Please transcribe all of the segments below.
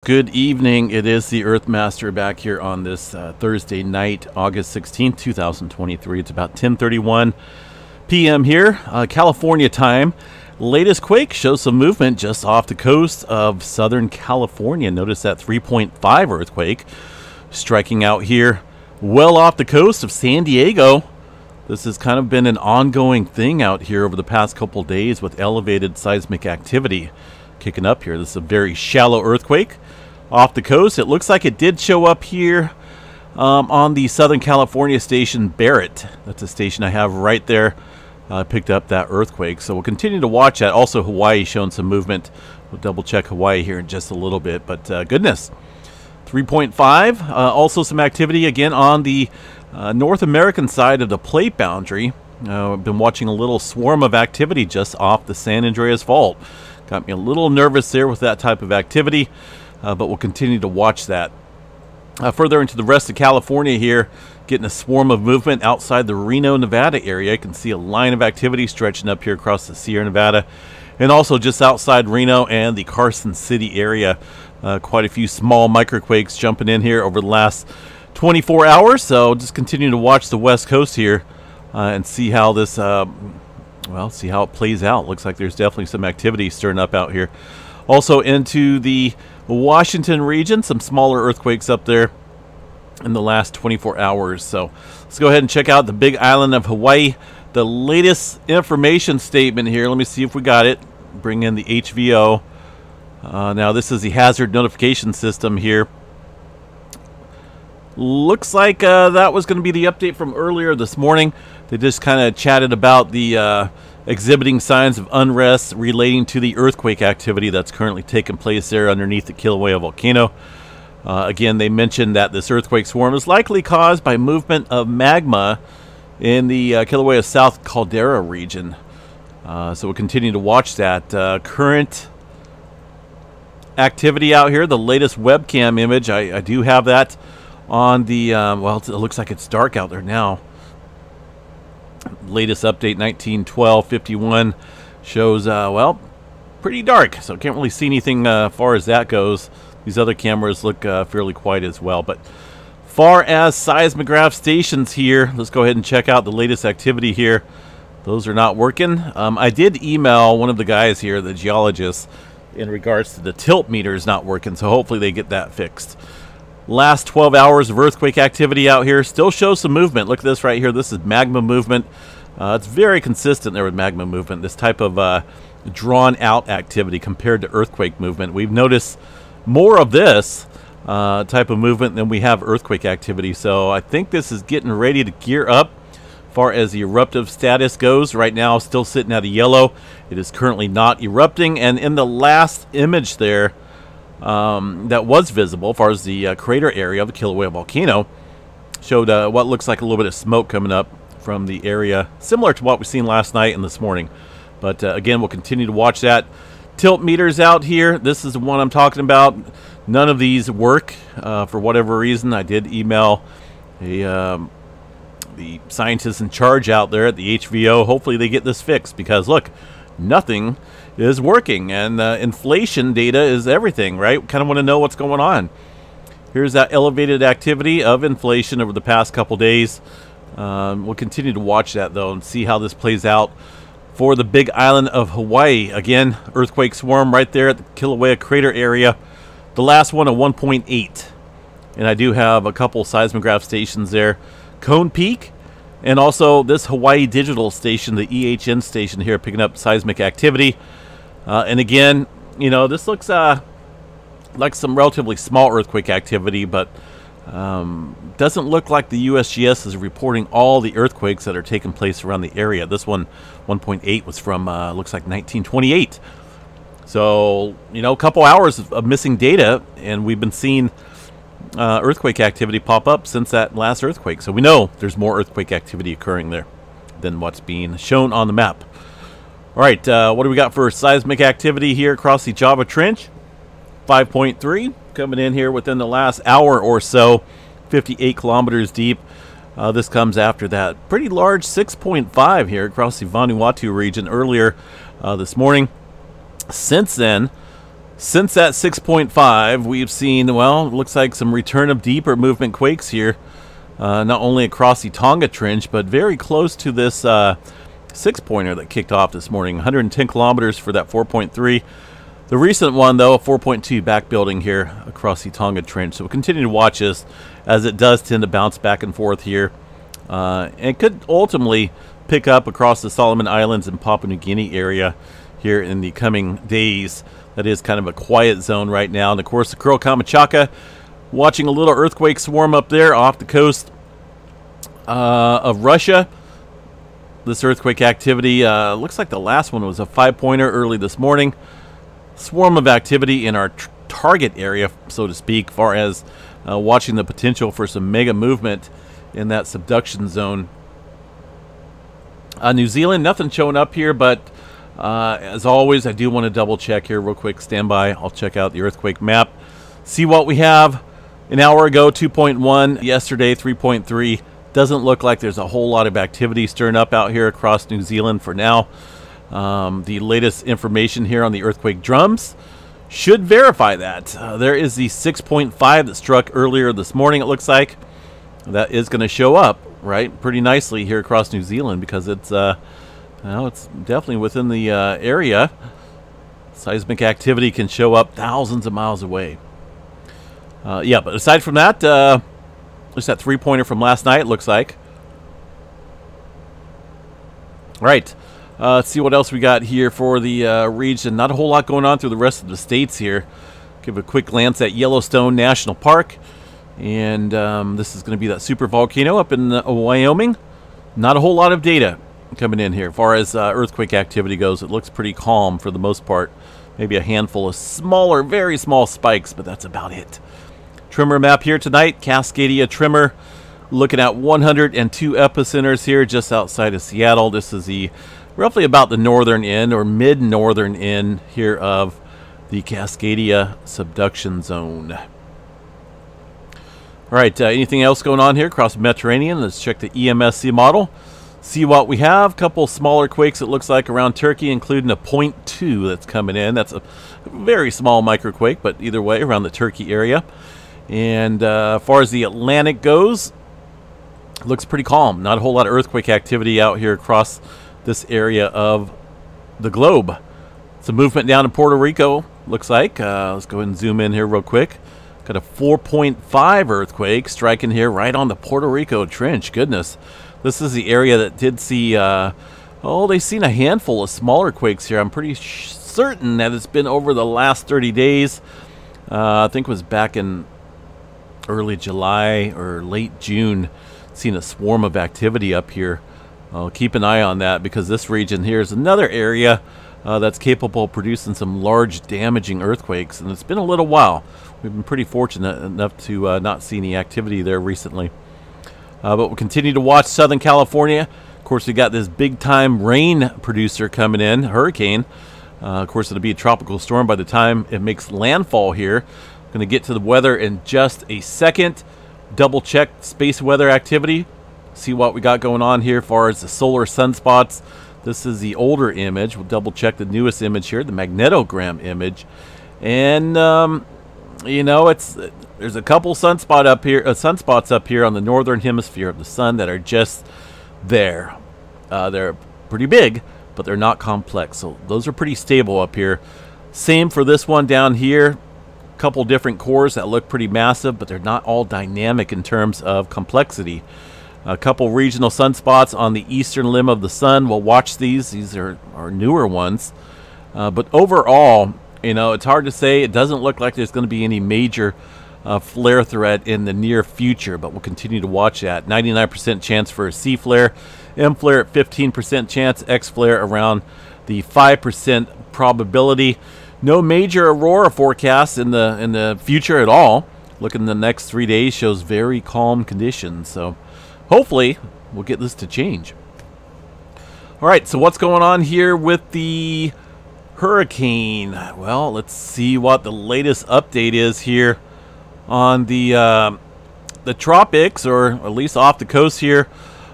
Good evening. It is the Earthmaster back here on this Thursday night, August 16th, 2023. It's about 10:31 p.m. here, California time. Latest quake shows some movement just off the coast of Southern California. Notice that 3.5 earthquake striking out here well off the coast of San Diego. This has kind of been an ongoing thing out here over the past couple days with elevated seismic activity kicking up here. This is a very shallow earthquake off the coast. It looks like it did show up here on the Southern California station Barrett. That's a station I have right there. Picked up that earthquake, so we'll continue to watch that. Also, Hawaii showing some movement. We'll double check Hawaii here in just a little bit, but goodness, 3.5. Also some activity again on the North American side of the plate boundary. I've been watching a little swarm of activity just off the San Andreas Fault. Got me a little nervous there with that type of activity, but we'll continue to watch that. Further into the rest of California here, getting a swarm of movement outside the Reno, Nevada area. You can see a line of activity stretching up here across the Sierra Nevada, and also just outside Reno and the Carson City area. Quite a few small microquakes jumping in here over the last 24 hours. So just continue to watch the West Coast here and see how this, see how it plays out. Looks like there's definitely some activity stirring up out here. Also into the Washington region, some smaller earthquakes up there in the last 24 hours. So let's go ahead and check out the Big Island of Hawaii. The latest information statement here. Let me see if we got it. Bring in the HVO. Now this is the hazard notification system here. Looks like that was going to be the update from earlier this morning. They just kind of chatted about the exhibiting signs of unrest relating to the earthquake activity that's currently taking place there underneath the Kilauea volcano. Again, they mentioned that this earthquake swarm is likely caused by movement of magma in the Kilauea South Caldera region. So we'll continue to watch that. Current activity out here, the latest webcam image, I do have that on the, well, it looks like it's dark out there now. Latest update 19/12/51 shows, well, pretty dark, so can't really see anything as far as that goes. These other cameras look fairly quiet as well. But far as seismograph stations here, let's go ahead and check out the latest activity here. Those are not working. I did email one of the guys here, the geologist, in regards to the tilt meters not working, so hopefully they get that fixed. Last 12 hours of earthquake activity out here still shows some movement. Look at this right here. This is magma movement. It's very consistent there with magma movement, this type of drawn out activity compared to earthquake movement. We've noticed more of this type of movement than we have earthquake activity. So I think this is getting ready to gear up as far as the eruptive status goes. Right now still sitting at a yellow. It is currently not erupting. And in the last image there, that was visible as far as the crater area of the Kilauea volcano, showed what looks like a little bit of smoke coming up from the area, similar to what we've seen last night and this morning. But again, we'll continue to watch that. Tilt meters out here, this is the one I'm talking about. None of these work for whatever reason. I did email the scientists in charge out there at the HVO. Hopefully they get this fixed, because look, nothing is working, and inflation data is everything, right? We kind of want to know what's going on. Here's that elevated activity of inflation over the past couple days. We'll continue to watch that though and see how this plays out for the Big Island of Hawaii. Again, earthquake swarm right there at the Kilauea crater area. The last one, a 1.8, and I do have a couple seismograph stations there, Cone Peak, and also this Hawaii digital station, the EHN station here, picking up seismic activity. And again, you know, this looks like some relatively small earthquake activity, but doesn't look like the USGS is reporting all the earthquakes that are taking place around the area. This one, 1.8, was from, looks like 1928. So, you know, a couple hours of missing data, and we've been seeing earthquake activity pop up since that last earthquake. So we know there's more earthquake activity occurring there than what's being shown on the map. All right, what do we got for seismic activity here across the Java Trench? 5.3 coming in here within the last hour or so, 58 kilometers deep. This comes after that pretty large 6.5 here across the Vanuatu region earlier this morning. Since then, Since that 6.5, we've seen, well, it looks like some return of deeper movement quakes here. Not only across the Tonga Trench, but very close to this 6-pointer that kicked off this morning. 110 kilometers for that 4.3. The recent one, though, a 4.2 back building here across the Tonga Trench. So we'll continue to watch this as it does tend to bounce back and forth here. And it could ultimately pick up across the Solomon Islands and Papua New Guinea area here in the coming days. That is kind of a quiet zone right now. And, of course, the Kuril Kamchatka, watching a little earthquake swarm up there off the coast of Russia. This earthquake activity looks like the last one was a 5-pointer early this morning. Swarm of activity in our target area, so to speak, far as watching the potential for some mega movement in that subduction zone. New Zealand, nothing showing up here, but as always, I do want to double check here real quick. Stand by. I'll check out the earthquake map. See what we have. An hour ago, 2.1. Yesterday, 3.3. Doesn't look like there's a whole lot of activity stirring up out here across New Zealand for now. The latest information here on the earthquake drums should verify that. There is the 6.5 that struck earlier this morning, it looks like. That is going to show up, right, pretty nicely here across New Zealand because it's well, it's definitely within the area. Seismic activity can show up thousands of miles away. Yeah, but aside from that, just that 3-pointer from last night, looks like. All right, let's see what else we got here for the region. Not a whole lot going on through the rest of the states here. Give a quick glance at Yellowstone National Park. And this is going to be that super volcano up in Wyoming. Not a whole lot of data coming in here. As far as earthquake activity goes, it looks pretty calm for the most part. Maybe a handful of smaller, very small spikes, but that's about it. Tremor map here tonight. Cascadia tremor. Looking at 102 epicenters here just outside of Seattle. This is the roughly about the northern end or mid-northern end here of the Cascadia subduction zone. All right, anything else going on here across the Mediterranean? Let's check the EMSC model. See what we have. A couple smaller quakes, it looks like, around Turkey, including a 0.2 that's coming in. That's a very small microquake, but either way, around the Turkey area. And as far as the Atlantic goes, it looks pretty calm. Not a whole lot of earthquake activity out here across this area of the globe. Some movement down in Puerto Rico, looks like. Let's go ahead and zoom in here real quick. Got a 4.5 earthquake striking here right on the Puerto Rico Trench. Goodness. This is the area that did see, oh, they've seen a handful of smaller quakes here. I'm pretty certain that it's been over the last 30 days. I think it was back in early July or late June. Seen a swarm of activity up here. Keep an eye on that because this region here is another area that's capable of producing some large damaging earthquakes. And it's been a little while. We've been pretty fortunate enough to not see any activity there recently. But we'll continue to watch Southern California. Of course, we got this big-time rain producer coming in, hurricane. Of course, it'll be a tropical storm by the time it makes landfall here. Going to get to the weather in just a second. Double-check space weather activity. See what we got going on here as far as the solar sunspots. This is the older image. We'll double-check the newest image here, the magnetogram image. And, you know, there's a couple sunspots up here on the northern hemisphere of the sun that are just there. They're pretty big, but they're not complex. So those are pretty stable up here. Same for this one down here. Couple different cores that look pretty massive, but they're not all dynamic in terms of complexity. A couple regional sunspots on the eastern limb of the sun. We'll watch these. These are newer ones. But overall, you know, it's hard to say. It doesn't look like there's going to be any major flare threat in the near future, but we'll continue to watch that. 99% chance for a C flare, M flare at 15% chance, X flare around the 5% probability. No major aurora forecasts in the future at all. Looking the next 3 days shows very calm conditions. So hopefully we'll get this to change. All right, so what's going on here with the hurricane? Well, let's see what the latest update is here on the tropics, or at least off the coast here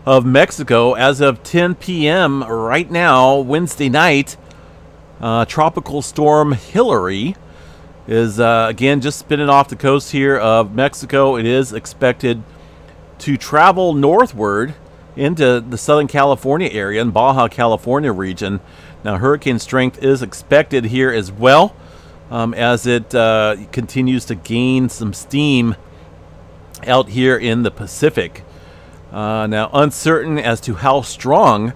of Mexico. As of 10 p.m. right now, Wednesday night, Tropical Storm Hilary is again just spinning off the coast here of Mexico. It is expected to travel northward into the Southern California area and Baja California region. Now, hurricane strength is expected here as well, as it continues to gain some steam out here in the Pacific. Now, uncertain as to how strong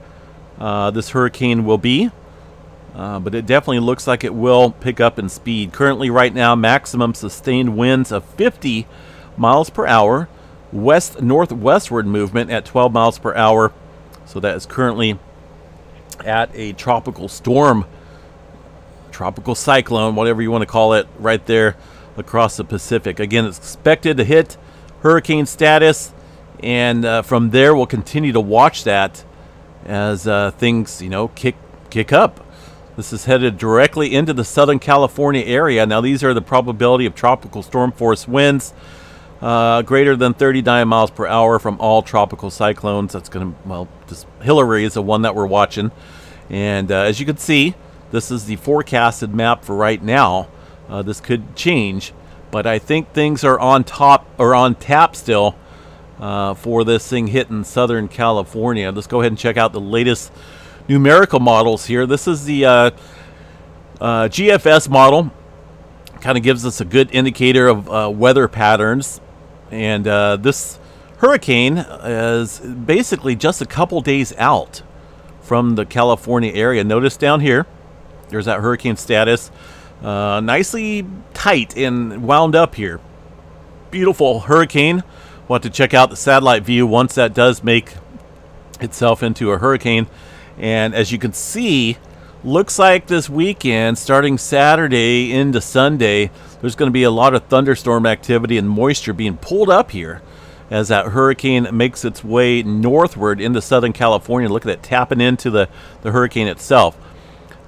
this hurricane will be, but it definitely looks like it will pick up in speed. Currently, right now, maximum sustained winds of 50 miles per hour, west-northwestward movement at 12 miles per hour. So that is currently at a tropical storm, tropical cyclone, whatever you want to call it, right there across the Pacific. Again, it's expected to hit hurricane status, and from there we'll continue to watch that as things, kick up. This is headed directly into the Southern California area. Now, these are the probability of tropical storm force winds greater than 39 miles per hour from all tropical cyclones. That's going to, well, just Hilary is the one that we're watching. And as you can see, this is the forecasted map for right now. This could change, but I think things are on tap still for this thing hitting Southern California. Let's go ahead and check out the latest numerical models here. This is the GFS model. Kind of gives us a good indicator of weather patterns. And this hurricane is basically just a couple days out from the California area. Notice down here, there's that hurricane status. Nicely tight and wound up here. Beautiful hurricane. We'll have to check out the satellite view once that does make itself into a hurricane. And as you can see, looks like this weekend, starting Saturday into Sunday, there's going to be a lot of thunderstorm activity and moisture being pulled up here as that hurricane makes its way northward into Southern California. Look at that, tapping into the hurricane itself.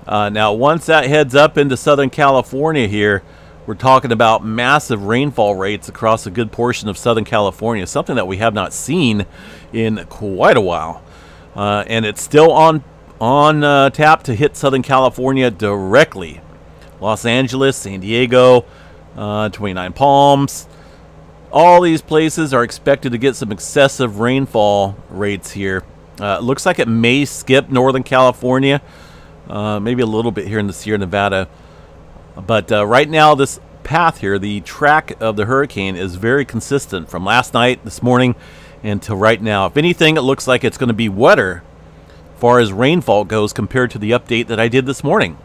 Now, once that heads up into Southern California here, we're talking about massive rainfall rates across a good portion of Southern California, something that we have not seen in quite a while. And it's still on tap to hit Southern California directly. Los Angeles, San Diego, 29 Palms. All these places are expected to get some excessive rainfall rates here. Looks like it may skip Northern California, maybe a little bit here in the Sierra Nevada. But right now, this path here, the track of the hurricane, is very consistent from last night, this morning, until right now. If anything, it looks like it's going to be wetter as far as rainfall goes compared to the update that I did this morning.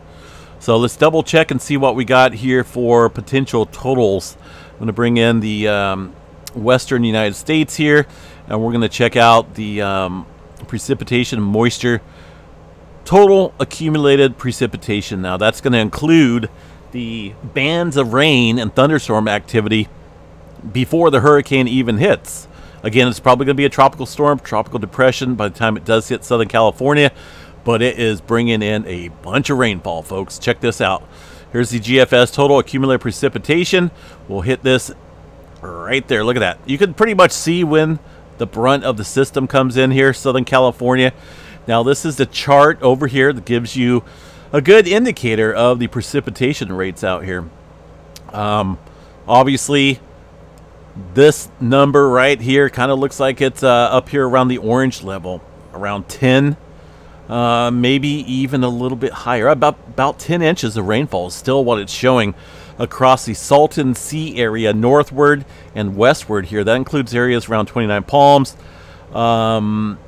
So let's double check and see what we got here for potential totals. I'm going to bring in the western United States here, and we're going to check out the precipitation moisture. Total accumulated precipitation. Now that's going to include the bands of rain and thunderstorm activity before the hurricane even hits. Again, it's probably going to be a tropical storm, tropical depression by the time it does hit Southern California, but it is bringing in a bunch of rainfall, folks. Check this out. Here's the GFS total accumulated precipitation. We'll hit this right there. Look at that. You can pretty much see when the brunt of the system comes in here, Southern California. Now, this is the chart over here that gives you a good indicator of the precipitation rates out here. Obviously, this number right here kind of looks like it's up here around the orange level, around 10, maybe even a little bit higher. About 10 inches of rainfall is still what it's showing across the Salton Sea area northward and westward here. That includes areas around 29 Palms. I'm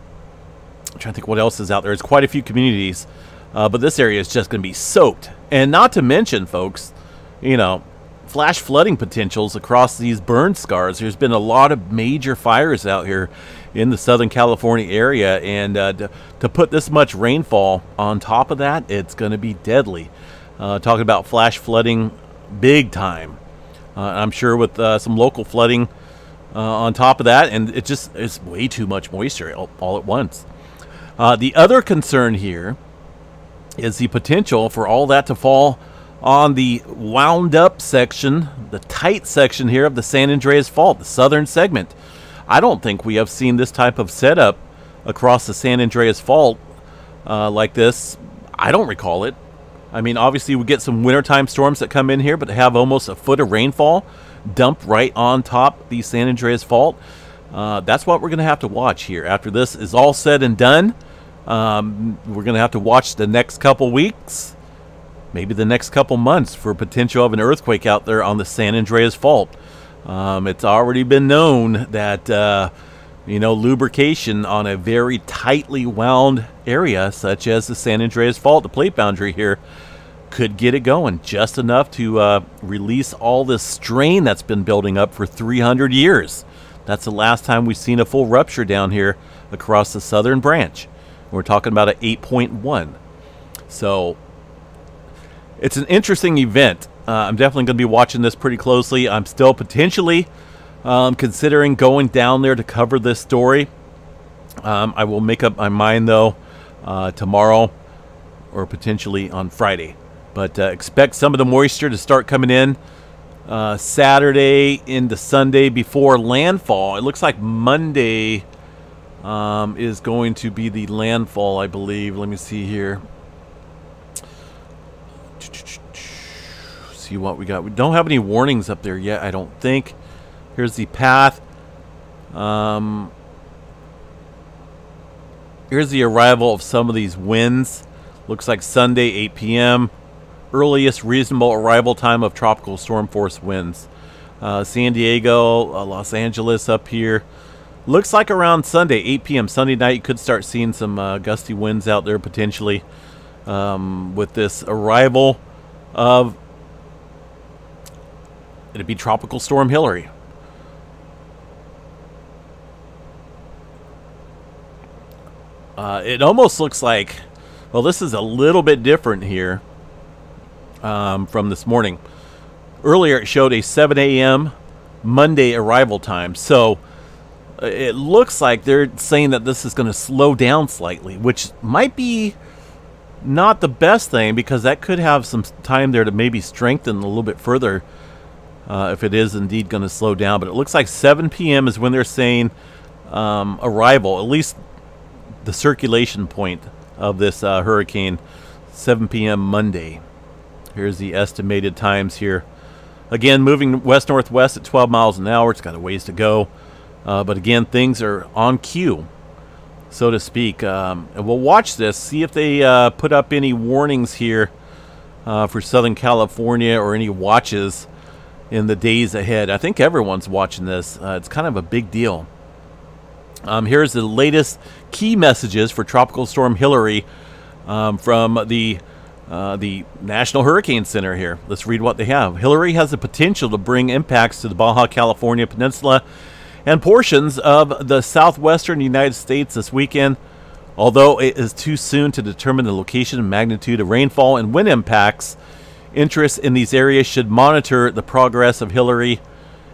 trying to think what else is out there. There's quite a few communities, but this area is just going to be soaked. And not to mention, folks, flash flooding potentials across these burn scars. There's been a lot of major fires out here in the Southern California area, and to put this much rainfall on top of that, it's going to be deadly. Talking about flash flooding big time. I'm sure with some local flooding on top of that, and it's way too much moisture all at once. The other concern here is the potential for all that to fall on the wound up section, the tight section here of the San Andreas Fault, the southern segment. I don't think we have seen this type of setup across the San Andreas Fault like this. I don't recall it. I mean, obviously we get some wintertime storms that come in here, but to have almost a foot of rainfall dumped right on top the San Andreas Fault, that's what we're going to have to watch here. After this is all said and done, we're going to have to watch the next couple weeks, maybe the next couple months, for potential of an earthquake out there on the San Andreas Fault. It's already been known that, you know, lubrication on a very tightly wound area, such as the San Andreas Fault, the plate boundary here, could get it going just enough to release all this strain that's been building up for 300 years. That's the last time we've seen a full rupture down here across the southern branch. We're talking about an 8.1. So it's an interesting event. I'm definitely going to be watching this pretty closely. I'm still potentially considering going down there to cover this story. I will make up my mind, though, tomorrow or potentially on Friday. But expect some of the moisture to start coming in Saturday into Sunday before landfall. It looks like Monday is going to be the landfall, I believe. Let me see here. See what we got. We don't have any warnings up there yet, I don't think. Here's the path. Here's the arrival of some of these winds. Looks like Sunday, 8 p.m. Earliest reasonable arrival time of tropical storm force winds. San Diego, Los Angeles up here. Looks like around Sunday, 8 p.m. Sunday night, you could start seeing some gusty winds out there potentially with this arrival of, it'd be Tropical Storm Hilary. It almost looks like, well, this is a little bit different here from this morning. Earlier it showed a 7 a.m. Monday arrival time. So it looks like they're saying that this is going to slow down slightly, which might be not the best thing, because that could have some time there to maybe strengthen a little bit further if it is indeed going to slow down. But it looks like 7 p.m. is when they're saying arrival, at least the circulation point of this hurricane, 7 p.m. Monday. Here's the estimated times here. Again, moving west-northwest at 12 miles an hour. It's got a ways to go. But again, things are on cue, so to speak. And we'll watch this, see if they put up any warnings here for Southern California, or any watches in the days ahead. I think everyone's watching this. It's kind of a big deal. Here's the latest key messages for Tropical Storm Hilary from the National Hurricane Center here. Let's read what they have. Hilary has the potential to bring impacts to the Baja California Peninsula and portions of the southwestern United States this weekend. Although it is too soon to determine the location and magnitude of rainfall and wind impacts, interests in these areas should monitor the progress of Hilary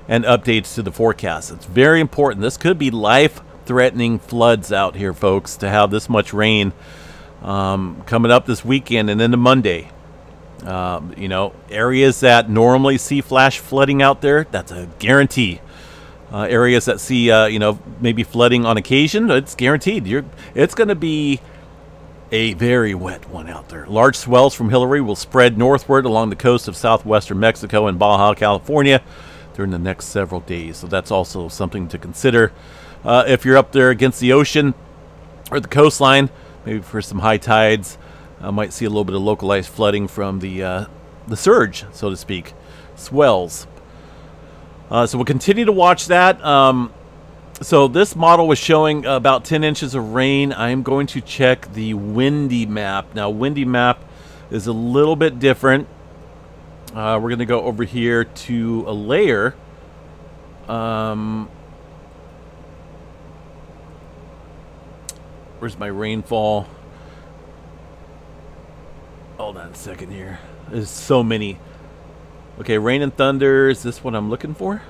and updates to the forecast. It's very important. This could be life-threatening floods out here, folks, to have this much rain coming up this weekend and into Monday. You know, areas that normally see flash flooding out there, that's a guarantee. Areas that see, you know, maybe flooding on occasion, it's guaranteed. It's going to be a very wet one out there. Large swells from Hilary will spread northward along the coast of southwestern Mexico and Baja California during the next several days. So that's also something to consider. If you're up there against the ocean or the coastline, maybe for some high tides, might see a little bit of localized flooding from the surge, so to speak, swells. So we'll continue to watch that. So this model was showing about 10 inches of rain. I'm going to check the windy map. Now, windy map is a little bit different. We're going to go over here to a layer. Where's my rainfall? Hold on a second here. There's so many. Okay, rain and thunder. Is this what I'm looking for?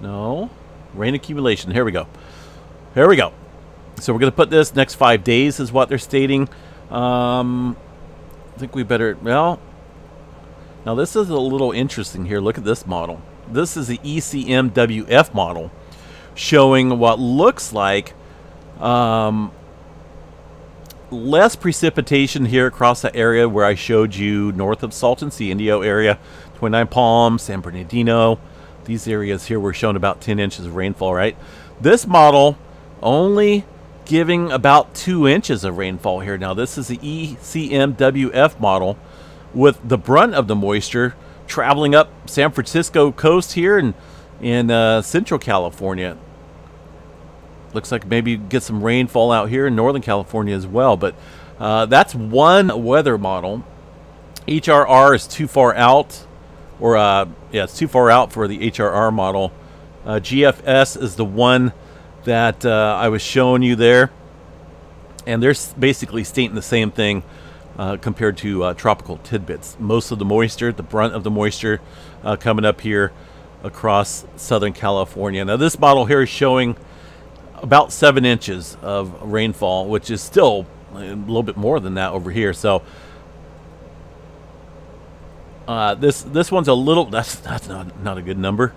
No. Rain accumulation. Here we go. Here we go. So we're going to put this next 5 days is what they're stating. I think we better... Well, now this is a little interesting here. Look at this model. This is the ECMWF model showing what looks like less precipitation here across that area where I showed you north of Salton Sea, Indio area, 29 Palms, San Bernardino. These areas here were shown about 10 inches of rainfall, right? This model only giving about 2 inches of rainfall here. Now, this is the ECMWF model with the brunt of the moisture traveling up San Francisco coast here and in Central California. Looks like maybe get some rainfall out here in Northern California as well. But that's one weather model. HRR is too far out, or yeah, it's too far out for the HRR model. GFS is the one that I was showing you there, and they're basically stating the same thing compared to tropical tidbits. Most of the moisture, the brunt of the moisture, coming up here across Southern California. Now, this model here is showing about 7 inches of rainfall, which is still a little bit more than that over here. So this one's a little, that's not a good number.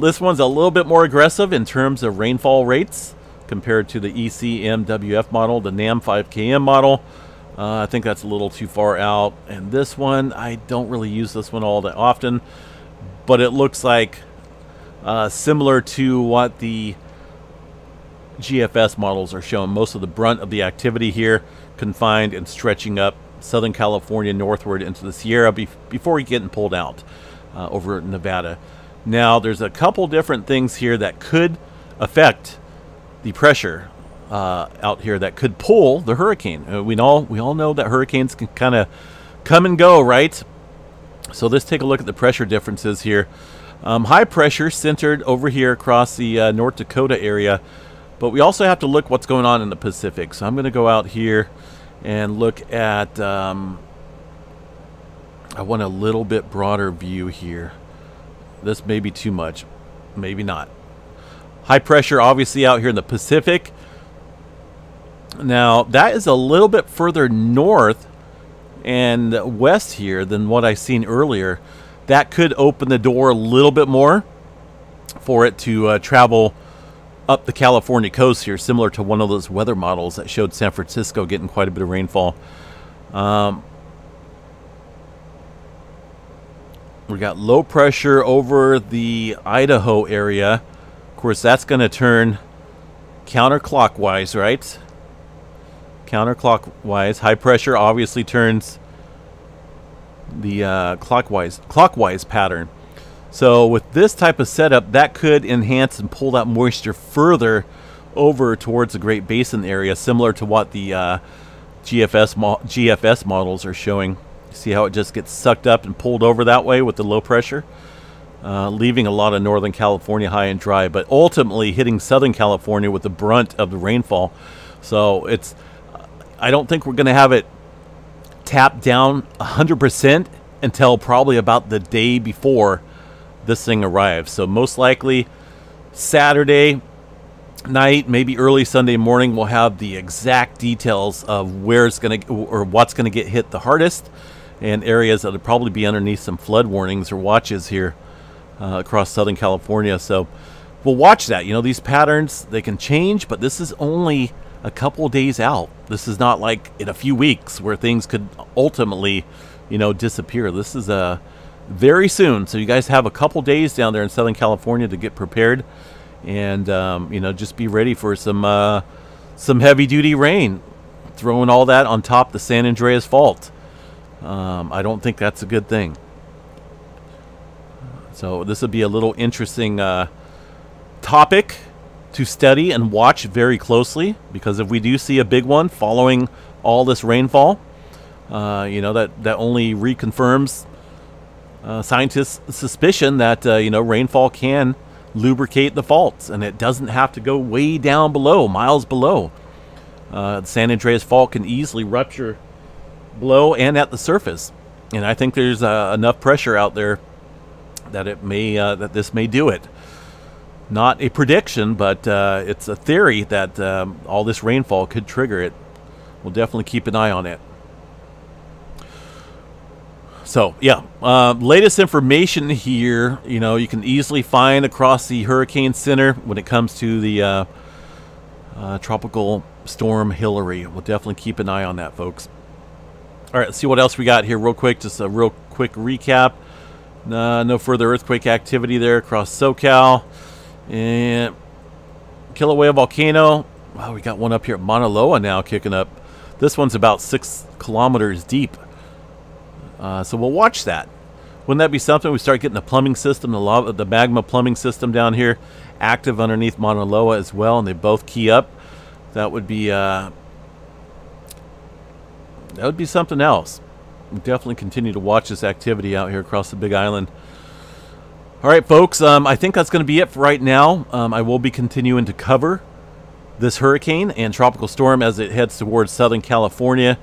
This one's a little bit more aggressive in terms of rainfall rates compared to the ECMWF model, the NAM 5KM model. I think that's a little too far out. And this one, I don't really use this one all that often, but it looks like similar to what the GFS models are showing. Most of the brunt of the activity here confined and stretching up Southern California northward into the Sierra before getting pulled out over Nevada. Now, there's a couple different things here that could affect the pressure out here that could pull the hurricane. We all know that hurricanes can kind of come and go, right? So let's take a look at the pressure differences here. High pressure centered over here across the North Dakota area, but we also have to look what's going on in the Pacific. So I'm going to go out here and look at, I want a little bit broader view here. This may be too much, maybe not. High pressure obviously out here in the Pacific. Now, that is a little bit further north and west here than what I seen earlier. That could open the door a little bit more for it to travel up the California coast here, similar to one of those weather models that showed San Francisco getting quite a bit of rainfall. We got low pressure over the Idaho area. Of course, that's going to turn counterclockwise, right? Counterclockwise. High pressure obviously turns the clockwise pattern. So with this type of setup, that could enhance and pull that moisture further over towards the Great Basin area, similar to what the GFS models are showing. See how it just gets sucked up and pulled over that way with the low pressure, leaving a lot of Northern California high and dry, but ultimately hitting Southern California with the brunt of the rainfall. So it's, I don't think we're going to have it tapped down 100% until probably about the day before this thing arrives. So most likely Saturday night, maybe early Sunday morning, we'll have the exact details of where it's going to, or what's going to get hit the hardest, and areas that will probably be underneath some flood warnings or watches here across Southern California. So we'll watch that. You know, these patterns, they can change, but this is only a couple days out. This is not like in a few weeks where things could ultimately, you know, disappear. This is very soon. So you guys have a couple days down there in Southern California to get prepared, and you know, just be ready for some heavy-duty rain, throwing all that on top the San Andreas Fault. I don't think that's a good thing. So this would be a little interesting topic to study and watch very closely, because if we do see a big one following all this rainfall, you know, that only reconfirms scientists' suspicion that you know, rainfall can lubricate the faults, and it doesn't have to go way down below, miles below. The San Andreas Fault can easily rupture below and at the surface, and I think there's enough pressure out there that it may that this may do it. Not a prediction, but it's a theory that all this rainfall could trigger it. We'll definitely keep an eye on it. So, yeah, latest information here, you know, you can easily find across the Hurricane Center when it comes to the tropical Storm Hilary. We'll definitely keep an eye on that, folks. All right, let's see what else we got here real quick. Just a real quick recap. No further earthquake activity there across SoCal. And Kilauea Volcano. Wow, we got one up here at Mauna Loa now kicking up. This one's about 6 kilometers deep. So we'll watch that. Wouldn't that be something? We start getting the plumbing system, the magma plumbing system down here active underneath Mauna Loa as well, and they both key up. That would be something else. We'll definitely continue to watch this activity out here across the Big Island. All right, folks, I think that's going to be it for right now. I will be continuing to cover this hurricane and tropical storm as it heads towards Southern California.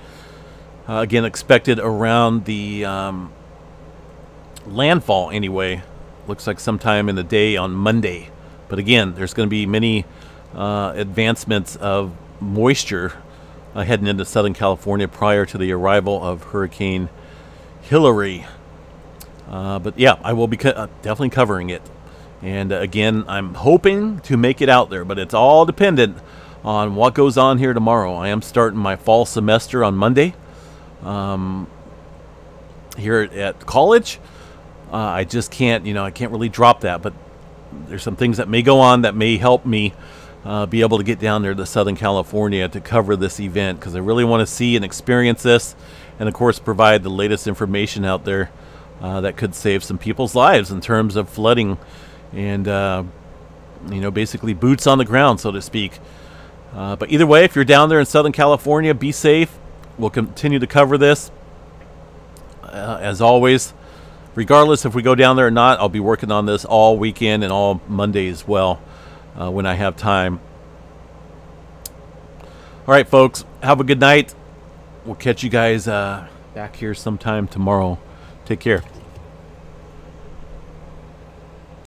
Again, expected around the landfall anyway. Looks like sometime in the day on Monday. But again, there's going to be many advancements of moisture heading into Southern California prior to the arrival of Hurricane Hilary. But yeah, I will be definitely covering it. And again, I'm hoping to make it out there, but it's all dependent on what goes on here tomorrow. I am starting my fall semester on Monday here at college. I just can't, I can't really drop that, but there's some things that may go on that may help me be able to get down there to Southern California to cover this event, because I really want to see and experience this, and of course provide the latest information out there that could save some people's lives in terms of flooding and basically boots on the ground, so to speak. But either way, if you're down there in Southern California, be safe. We'll continue to cover this as always. Regardless if we go down there or not, I'll be working on this all weekend and all Monday as well when I have time. All right, folks, have a good night. We'll catch you guys back here sometime tomorrow. Take care.